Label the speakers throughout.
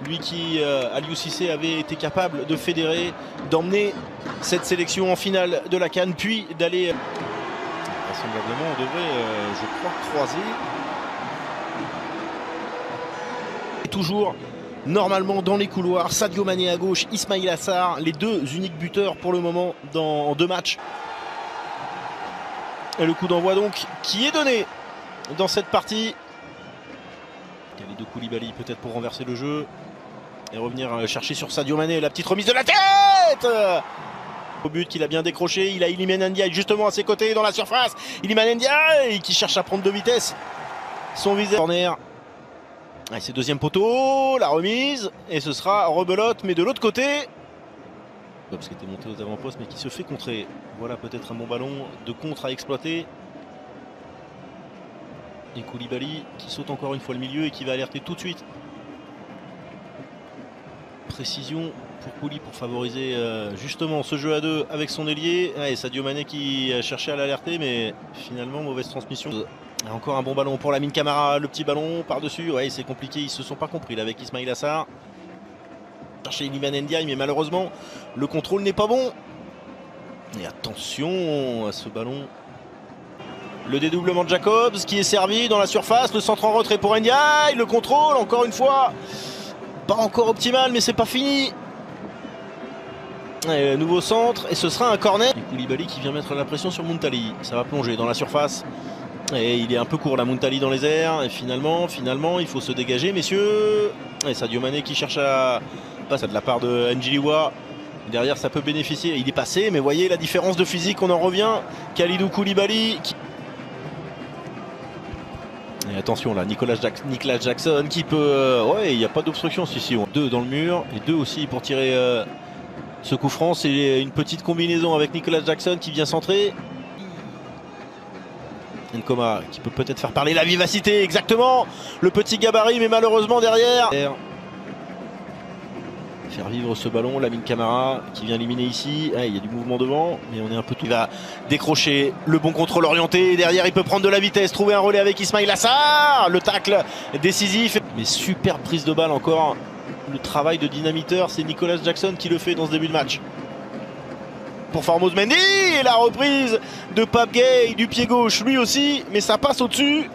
Speaker 1: Lui qui, à l'UCC, avait été capable de fédérer, d'emmener cette sélection en finale de la CAN, puis d'aller... Vraisemblablement, on devrait, je crois, croiser. Et toujours, normalement, dans les couloirs, Sadio Mané à gauche, Ismaïla Sarr, les deux uniques buteurs pour le moment en 2 matchs. Et le coup d'envoi donc qui est donné dans cette partie. Kalidou Koulibaly peut-être pour renverser le jeu et revenir chercher sur Sadio Mané. La petite remise de la tête au but qu'il a bien décroché. Il a Iliman Ndiaye justement à ses côtés dans la surface. Iliman Ndiaye qui cherche à prendre de vitesse son visage. Corner. Et c'est deuxième poteau, la remise et ce sera rebelote mais de l'autre côté. Parce qu'il était monté aux avant-postes mais qui se fait contrer. Voilà peut-être un bon ballon de contre à exploiter. Et Koulibaly qui saute encore une fois le milieu et qui va alerter tout de suite. Précision pour Kouli pour favoriser justement ce jeu à 2 avec son ailier. Et Sadio Mané qui cherchait à l'alerter mais finalement mauvaise transmission. Et encore un bon ballon pour Lamine Camara, le petit ballon par-dessus. Ouais, c'est compliqué, ils se sont pas compris là avec Ismaïla Sarr. Chercher Iliman Ndiaye mais malheureusement le contrôle n'est pas bon. Et attention à ce ballon. Le dédoublement de Jacobs qui est servi dans la surface, le centre en retrait pour Ndiaye, le contrôle encore une fois. Pas encore optimal mais c'est pas fini. Et nouveau centre et ce sera un corner. Et Koulibaly qui vient mettre la pression sur Muntali. Ça va plonger dans la surface. Et il est un peu court la Muntali dans les airs. Et finalement il faut se dégager messieurs. Et Sadio Mané qui cherche à... Ça de la part de Ndjiliwa. Derrière ça peut bénéficier. Il est passé mais voyez la différence de physique, on en revient. Kalidou Koulibaly qui... Et attention là, Nicolas Jackson qui peut... ouais, il n'y a pas d'obstruction ici. 2 dans le mur et 2 aussi pour tirer ce coup franc. C'est une petite combinaison avec Nicolas Jackson qui vient centrer. Nkoma qui peut peut-être faire parler la vivacité, exactement. Le petit gabarit mais malheureusement derrière. Faire vivre ce ballon, Lamine Camara qui vient éliminer ici. Ah, il y a du mouvement devant, mais on est un peu tout. Il va décrocher le bon contrôle orienté. Derrière, il peut prendre de la vitesse, trouver un relais avec Ismaïla Sarr. Le tacle décisif. Mais super prise de balle encore. Le travail de dynamiteur, c'est Nicolas Jackson qui le fait dans ce début de match. Pour Formose Mendy et la reprise de Pape Gueye du pied gauche, lui aussi, mais ça passe au-dessus.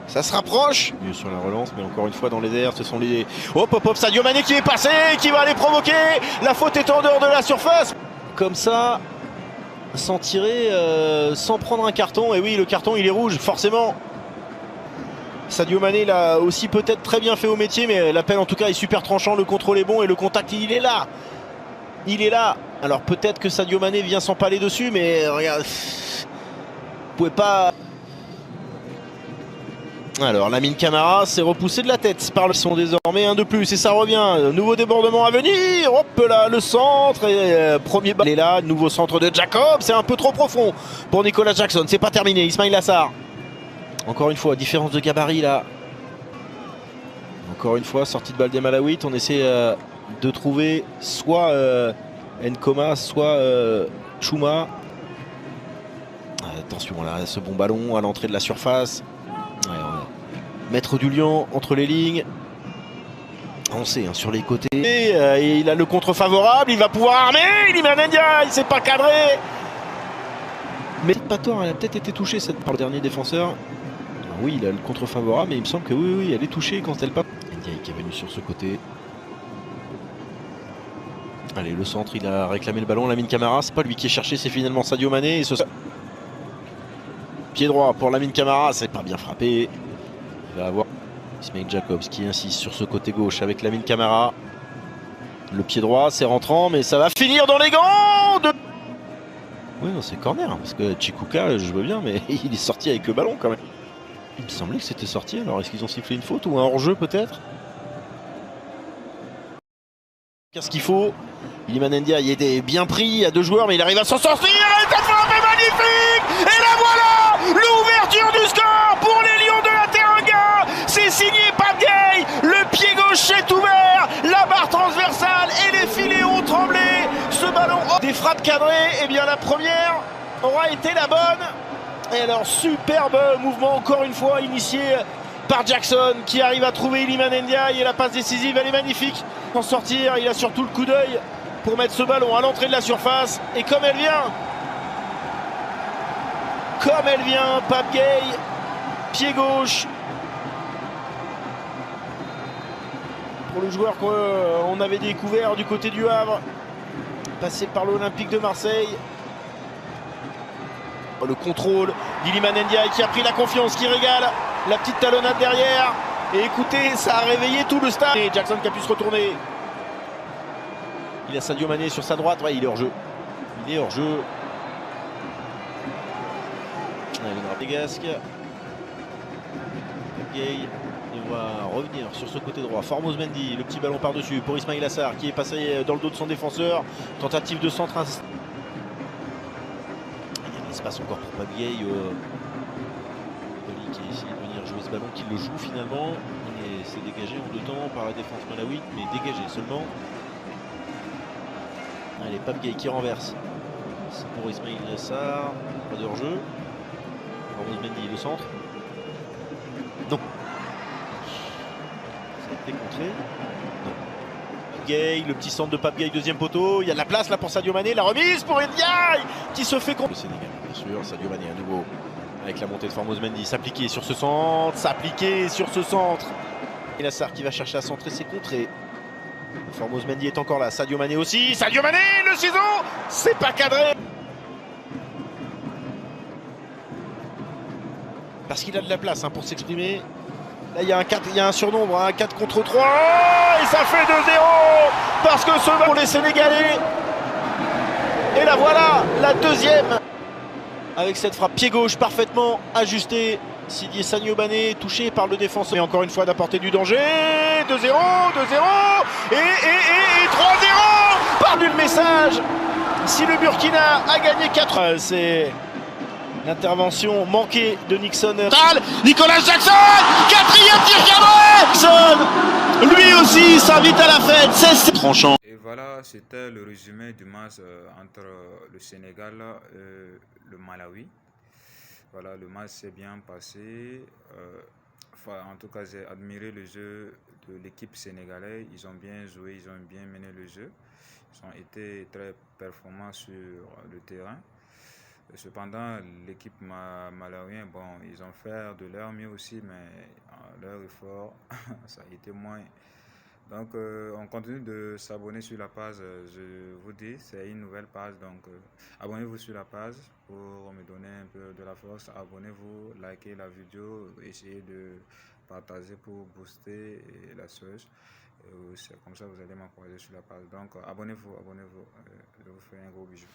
Speaker 1: Ça se rapproche. Mieux sur la relance, mais encore une fois dans les airs, ce sont les... Hop, hop, hop, Sadio Mané qui est passé, qui va aller provoquer. La faute est en dehors de la surface. Comme ça, sans tirer, sans prendre un carton. Et oui, le carton, il est rouge, forcément. Sadio Mané l'a aussi peut-être très bien fait au métier, mais l'appel en tout cas est super tranchant. Le contrôle est bon et le contact, il est là. Il est là. Alors peut-être que Sadio Mané vient s'empaler dessus, mais regarde, vous pouvez pas... Alors Lamine Camara s'est repoussé de la tête par le son désormais, un de plus et ça revient, nouveau débordement à venir, hop là le centre et premier ballon est là, nouveau centre de Jacob, c'est un peu trop profond pour Nicolas Jackson, c'est pas terminé, Ismaïla Sarr. Encore une fois, différence de gabarit là. Encore une fois, sortie de balle des Malawites, on essaie de trouver soit Nkoma, soit Chouma. Attention là, ce bon ballon à l'entrée de la surface. Ouais, Maître du lion entre les lignes. On sait, hein, sur les côtés. Et il a le contre favorable, il va pouvoir armer. Iliman Ndiaye, il s'est pas cadré. Mais pas tort, elle a peut-être été touchée cette par le dernier défenseur. Ah oui, il a le contre favorable, mais il me semble que oui, elle est touchée quand elle pas. Ndiaye qui est venu sur ce côté. Allez, le centre, il a réclamé le ballon. Lamine Camara, c'est pas lui qui est cherché, c'est finalement Sadio Mané. Et ce... Pied droit pour Lamine Camara, c'est pas bien frappé. Il va avoir Ismail Jacobs qui insiste sur ce côté gauche avec Lamine Camara. Le pied droit, c'est rentrant, mais ça va finir dans les gants de... Oui, non, c'est corner, parce que Chikuka, je veux bien, mais il est sorti avec le ballon quand même. Il me semblait que c'était sorti, alors est-ce qu'ils ont sifflé une faute ou un hors-jeu peut-être? Qu'est-ce qu'il faut? Iliman Ndiaye était bien pris à 2 joueurs, mais il arrive à s'en sortir. Et cette frappe est magnifique! Et la voilà! L'ouverture du score pour les Lions de la Teranga! C'est signé Pape Gueye. Le pied gauche est ouvert, la barre transversale et les filets ont tremblé. Ce ballon, des frappes cadrées, et bien la première aura été la bonne. Et alors superbe mouvement encore une fois initié par Jackson qui arrive à trouver Iliman Ndiaye et la passe décisive, elle est magnifique. Pour sortir, il a surtout le coup d'œil pour mettre ce ballon à l'entrée de la surface. Et comme elle vient, Pape Gueye, pied gauche. Pour le joueur qu'on avait découvert du côté du Havre, passé par l'Olympique de Marseille. Le contrôle d'Iliman Ndiaye qui a pris la confiance, qui régale. La petite talonnade derrière. Et écoutez, ça a réveillé tout le stade. Et Jackson qui a pu se retourner. Il a Sadio Mané sur sa droite. Ouais, il est hors jeu. Il est hors jeu. Allez, Gasque. Gay va revenir sur ce côté droit. Formose Mendy, le petit ballon par-dessus pour Ismail Assar qui est passé dans le dos de son défenseur. Tentative de centre. Il y a de l'espace encore pour Pape Gueye. Qui essaie de venir jouer ce ballon, qui le joue finalement. Et c'est dégagé en deux temps par la défense malawite, mais dégagé seulement. Allez, Pape Gueye qui renverse. C'est pour Ismail Assar. Pas de hors-jeu. Formose Mendy, le centre. Non. Ça a été contré. Non. Gueye, le petit centre de Pape Gueye, deuxième poteau. Il y a de la place là pour Sadio Mané. La remise pour Ndiaye qui se fait contre. Le Sénégal, bien sûr. Sadio Mané à nouveau. Avec la montée de Formose Mendy, s'appliquer sur ce centre, Et Assar qui va chercher à centrer, c'est contré. Formose Mendy est encore là, Sadio Mané aussi. Sadio Mané, le ciseau, c'est pas cadré. Parce qu'il a de la place pour s'exprimer. Là, il y a un surnombre, un 4 contre 3. Et ça fait 2-0 parce que ce pour les Sénégalais. Et là voilà, la deuxième. Avec cette frappe pied gauche parfaitement ajustée. Sidi Sadio Mané touché par le défenseur. Et encore une fois d'apporter du danger. 2-0, 2-0 et 3-0. Par le message. Si le Burkina a gagné 4. C'est l'intervention manquée de Nixon. Nicolas Jackson, quatrième tir cadré. Jackson, lui aussi s'invite à la fête. C'est tranchant.
Speaker 2: Et voilà, c'était le résumé du match entre le Sénégal et le Malawi. Voilà, le match s'est bien passé. En tout cas, j'ai admiré le jeu de l'équipe sénégalaise. Ils ont bien joué, ils ont bien mené le jeu. Ils ont été très performants sur le terrain. Cependant, l'équipe malawienne, bon, ils ont fait de leur mieux aussi, mais leur effort, ça a été moins. Donc, on continue de s'abonner sur la page. Je vous dis, c'est une nouvelle page. Donc, abonnez-vous sur la page pour me donner un peu de la force. Abonnez-vous, likez la vidéo, essayez de partager pour booster la search. C'est comme ça que vous allez m'encourager sur la page. Donc, abonnez-vous. Je vous fais un gros bisou.